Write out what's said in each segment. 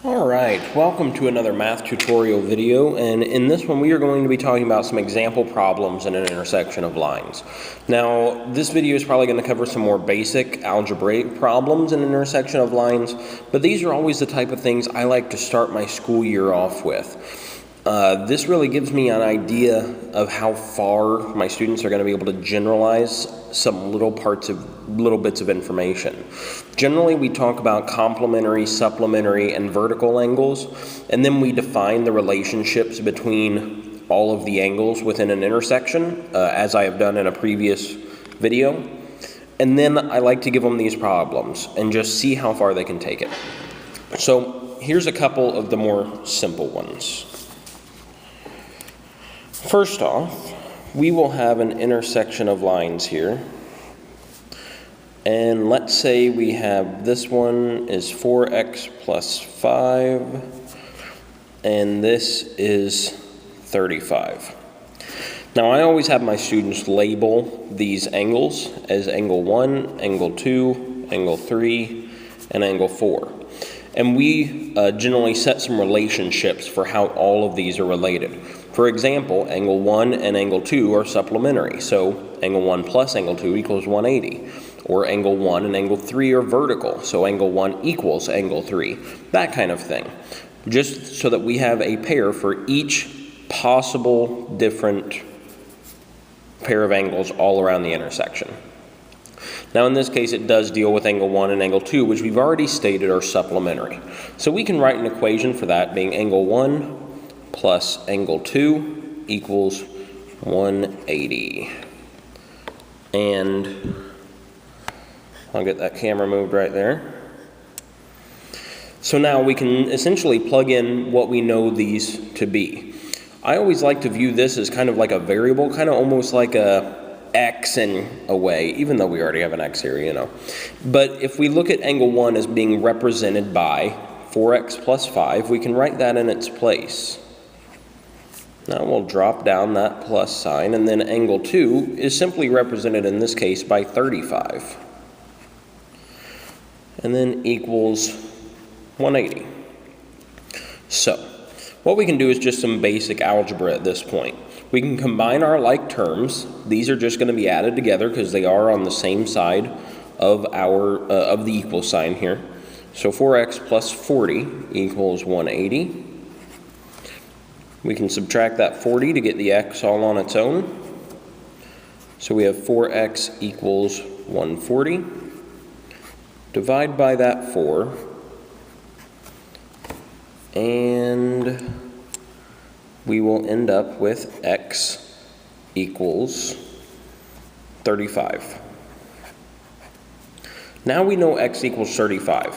Alright, welcome to another math tutorial video, and in this one we are going to be talking about some example problems in an intersection of lines. Now, this video is probably going to cover some more basic algebraic problems in an intersection of lines, but these are always the type of things I like to start my school year off with. This really gives me an idea of how far my students are going to be able to generalize some little bits of information. Generally, we talk about complementary, supplementary, and vertical angles, and then we define the relationships between all of the angles within an intersection, as I have done in a previous video. And then I like to give them these problems and just see how far they can take it. So here's a couple of the more simple ones. First off, we will have an intersection of lines here. And let's say we have this one is 4x plus 5, and this is 35. Now, I always have my students label these angles as angle 1, angle 2, angle 3, and angle 4. And we generally set some relationships for how all of these are related. For example, angle 1 and angle 2 are supplementary, so angle 1 plus angle 2 equals 180. Or angle 1 and angle 3 are vertical, so angle 1 equals angle 3. That kind of thing. Just so that we have a pair for each possible different pair of angles all around the intersection. Now in this case it does deal with angle 1 and angle 2, which we've already stated are supplementary. So we can write an equation for that being angle 1 plus angle 2 equals 180. And I'll get that camera moved right there. So now we can essentially plug in what we know these to be. I always like to view this as kind of like a variable, kind of almost like a x in a way, even though we already have an x here, you know. But if we look at angle 1 as being represented by 4x plus 5, we can write that in its place. Now we'll drop down that plus sign, and then angle 2 is simply represented in this case by 35. And then equals 180. So, what we can do is just some basic algebra at this point. We can combine our like terms. These are just going to be added together because they are on the same side of the equal sign here. So 4x plus 40 equals 180. We can subtract that 40 to get the x all on its own. So we have 4x equals 140. Divide by that 4, and we will end up with x equals 35. Now we know x equals 35.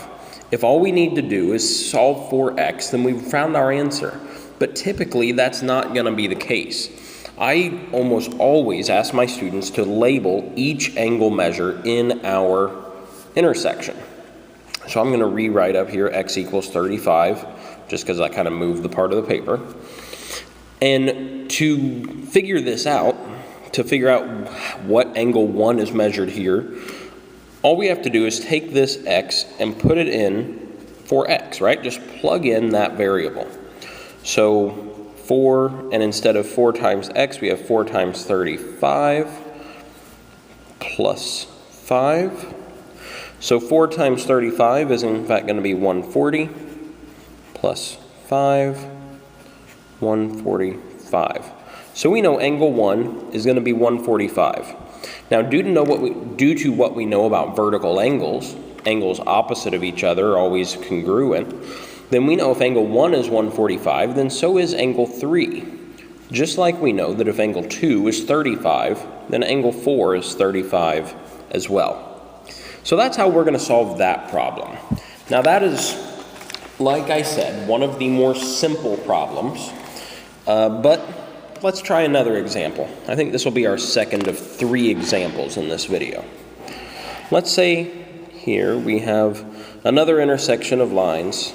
If all we need to do is solve for x, then we've found our answer. But typically that's not going to be the case. I almost always ask my students to label each angle measure in our intersection. So I'm going to rewrite up here x equals 35, just because I kind of moved the part of the paper. And to figure this out, to figure out what angle 1 is measured here, all we have to do is take this x and put it in for x, right? Just plug in that variable. So 4, and instead of 4 times x, we have 4 times 35 plus 5. So 4 times 35 is in fact going to be 140 plus 5, 145. So we know angle 1 is going to be 145. Now due to what we know about vertical angles, angles opposite of each other are always congruent, then we know if angle 1 is 145, then so is angle 3. Just like we know that if angle 2 is 35, then angle 4 is 35 as well. So that's how we're going to solve that problem. Now that is, like I said, one of the more simple problems, but let's try another example. I think this will be our second of 3 examples in this video. Let's say here we have another intersection of lines,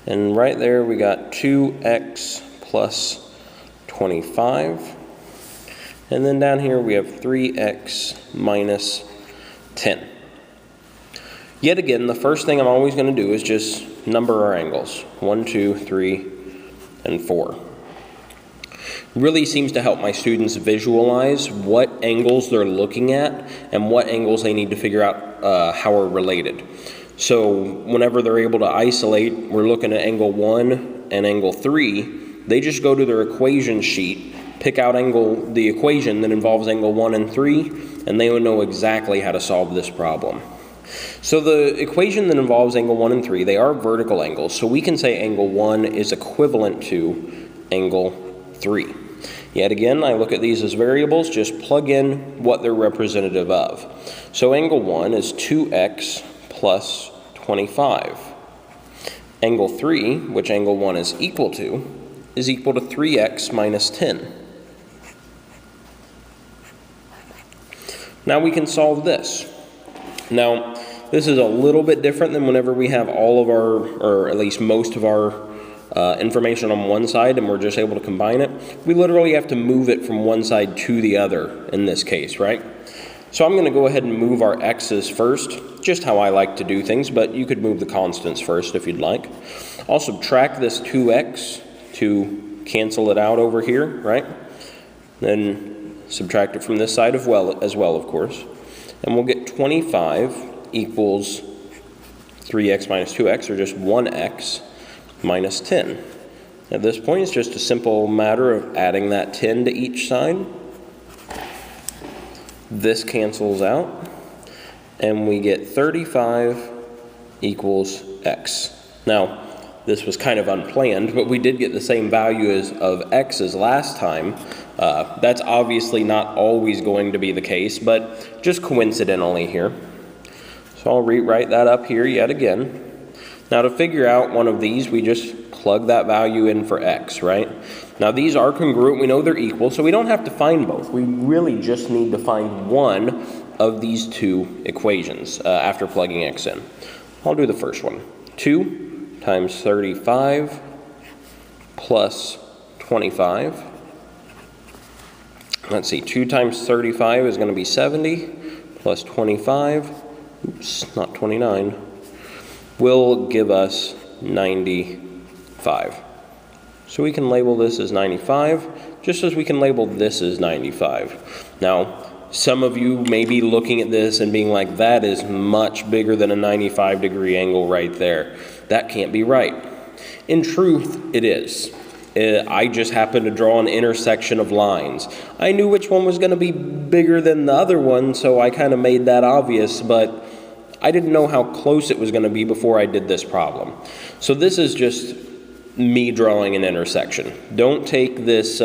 and right there we got 2x plus 25, and then down here we have 3x minus 10. Yet again, the first thing I'm always going to do is just number our angles. 1, 2, 3, and 4. Really seems to help my students visualize what angles they're looking at and what angles they need to figure out how are related. So whenever they're able to isolate, we're looking at angle 1 and angle 3, they just go to their equation sheet, pick out the equation that involves angle 1 and 3, and they will know exactly how to solve this problem. So the equation that involves angle 1 and 3, they are vertical angles, so we can say angle 1 is equivalent to angle 3. Yet again, I look at these as variables, just plug in what they're representative of. So angle 1 is 2x plus 25. Angle 3, which angle 1 is equal to 3x minus 10. Now we can solve this. Now, this is a little bit different than whenever we have all of our, or at least most of our information on one side and we're just able to combine it. We literally have to move it from one side to the other in this case, right? So I'm going to go ahead and move our x's first, just how I like to do things, but you could move the constants first if you'd like. I'll subtract this 2x to cancel it out over here, right? Then subtract it from this side as well, of course. And we'll get 25 equals 3x minus 2x, or just 1x minus 10. At this point, it's just a simple matter of adding that 10 to each side. This cancels out, and we get 35 equals x. Now, this was kind of unplanned, but we did get the same value of x as last time. That's obviously not always going to be the case, but just coincidentally here. So I'll rewrite that up here yet again. Now to figure out one of these, we just plug that value in for x, right? Now these are congruent, we know they're equal, so we don't have to find both. We really just need to find one of these two equations after plugging x in. I'll do the first one. 2 times 35 plus 25. Let's see, 2 times 35 is going to be 70 plus 25, oops, not 29, will give us 95. So we can label this as 95, just as we can label this as 95. Now, some of you may be looking at this and being like, that is much bigger than a 95-degree angle right there. That can't be right. In truth, it is. I just happened to draw an intersection of lines. I knew which one was going to be bigger than the other one, so I kind of made that obvious, but I didn't know how close it was going to be before I did this problem. So this is just me drawing an intersection. Don't take this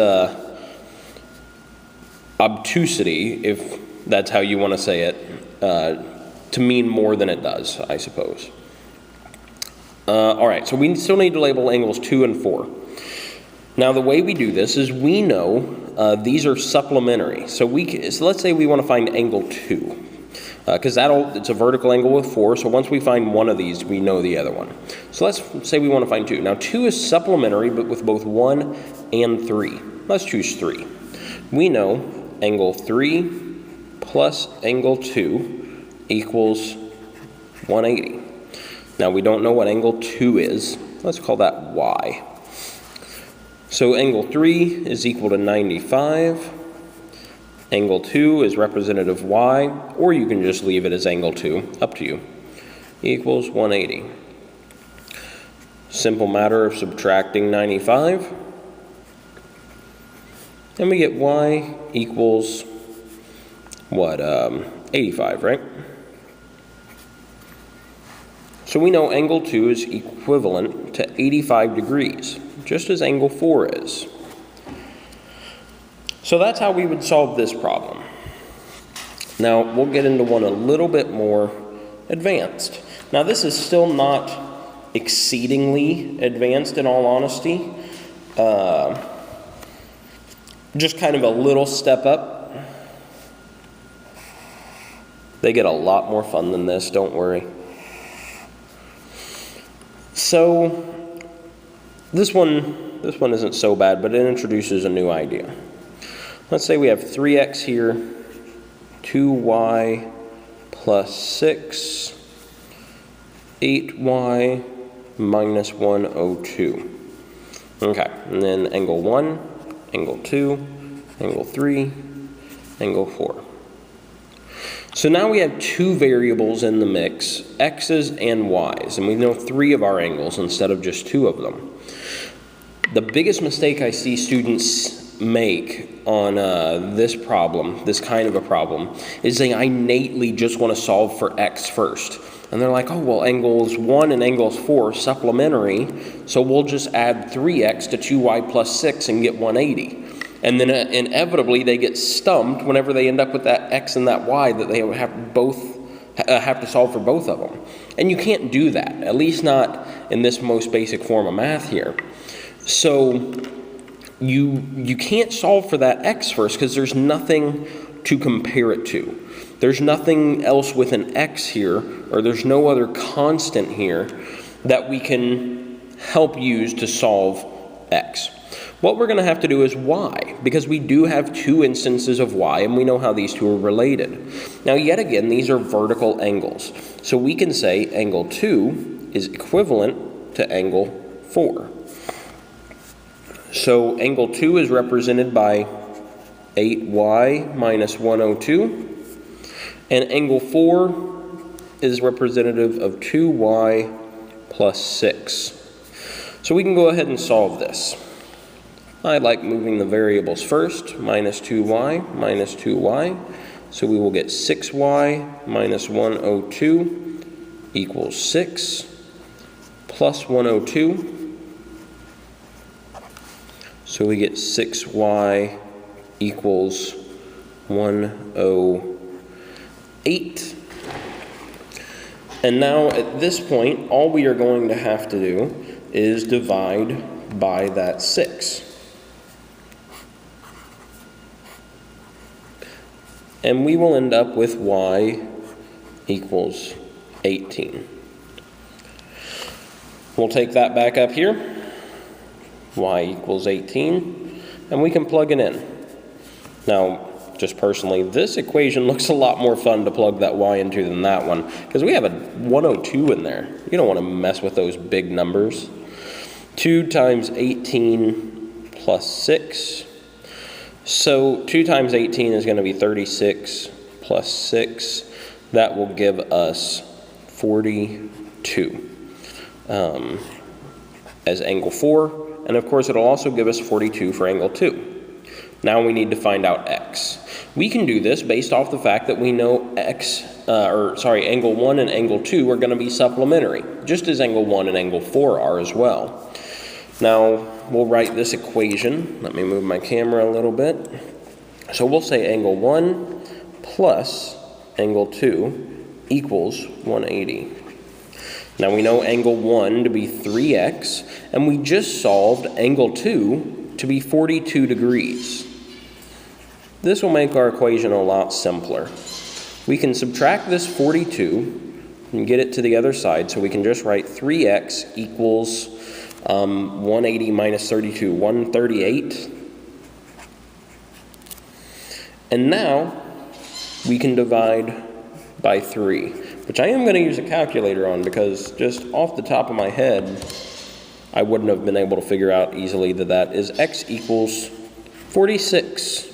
obtusity, if that's how you want to say it, to mean more than it does, I suppose. All right, so we still need to label angles 2 and 4. Now the way we do this is we know these are supplementary. So let's say we want to find angle 2. Because it's a vertical angle with 4, so once we find one of these, we know the other one. So let's say we want to find 2. Now 2 is supplementary, but with both 1 and 3. Let's choose 3. We know angle 3 plus angle 2 equals 180. Now we don't know what angle 2 is. Let's call that y. So angle 3 is equal to 95. Angle 2 is representative y, or you can just leave it as angle 2, up to you, equals 180. Simple matter of subtracting 95. And we get y equals, what, 85, right? So we know angle 2 is equivalent to 85 degrees, just as angle 4 is. So that's how we would solve this problem. Now we'll get into one a little bit more advanced. Now this is still not exceedingly advanced in all honesty. Just kind of a little step up. They get a lot more fun than this, don't worry. So this one isn't so bad, but it introduces a new idea. Let's say we have 3x here, 2y plus 6 8y minus 102. Okay, and then angle 1, angle 2, angle 3, angle 4. So now we have two variables in the mix, x's and y's, and we know 3 of our angles instead of just 2 of them. The biggest mistake I see students make on this problem, this kind of a problem, is they innately just want to solve for x first. And they're like, oh, well, angles 1 and angles 4 are supplementary, so we'll just add 3x to 2y plus 6 and get 180. And then inevitably they get stumped whenever they end up with that x and that y that they have to solve for both of them. And you can't do that, at least not in this most basic form of math here. So you can't solve for that x first because there's nothing to compare it to. There's nothing else with an x here, or there's no other constant here that we can help use to solve x. What we're going to have to do is y, because we do have 2 instances of y, and we know how these two are related. Now, yet again, these are vertical angles. So we can say angle 2 is equivalent to angle 4. So angle 2 is represented by 8y minus 102. And angle 4 is representative of 2y plus 6. So we can go ahead and solve this. I like moving the variables first, minus 2y minus 2y. So we will get 6y minus 102 equals 6 plus 102. So we get 6y equals 108. And now at this point, all we are going to have to do is divide by that 6. And we will end up with y equals 18. We'll take that back up here. Y equals 18. And we can plug it in. Now, just personally, this equation looks a lot more fun to plug that y into than that one, because we have a 102 in there. You don't want to mess with those big numbers. 2 times 18 plus 6. So 2 times 18 is going to be 36 plus 6. That will give us 42 as angle 4. And of course, it'll also give us 42 for angle 2. Now we need to find out x. We can do this based off the fact that we know angle 1 and angle 2 are going to be supplementary, just as angle 1 and angle 4 are as well. Now, we'll write this equation. Let me move my camera a little bit. So we'll say angle 1 plus angle 2 equals 180. Now we know angle 1 to be 3x, and we just solved angle 2 to be 42 degrees. This will make our equation a lot simpler. We can subtract this 42 and get it to the other side, so we can just write 3x equals 180 minus 32, 138. And now we can divide by 3, which I am going to use a calculator on, because just off the top of my head, I wouldn't have been able to figure out easily that that is x equals 46.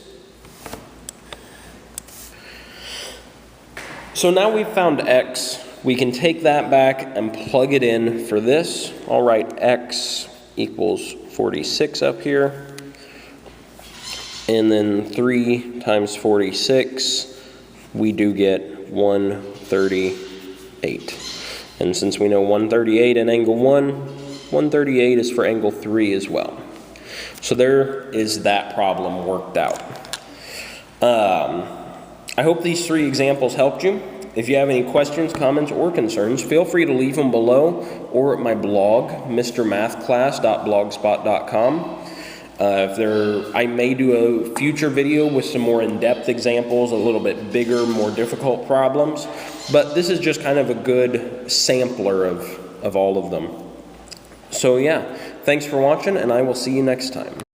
So now we've found x. We can take that back and plug it in for this. I'll write x equals 46 up here. And then 3 times 46, we do get 138. And since we know 138 in angle 1, 138 is for angle 3 as well. So there is that problem worked out. I hope these 3 examples helped you. If you have any questions, comments, or concerns, feel free to leave them below or at my blog, mrmathclass.blogspot.com. I may do a future video with some more in-depth examples, a little bit bigger, more difficult problems. But this is just kind of a good sampler of all of them. So yeah, thanks for watching, and I will see you next time.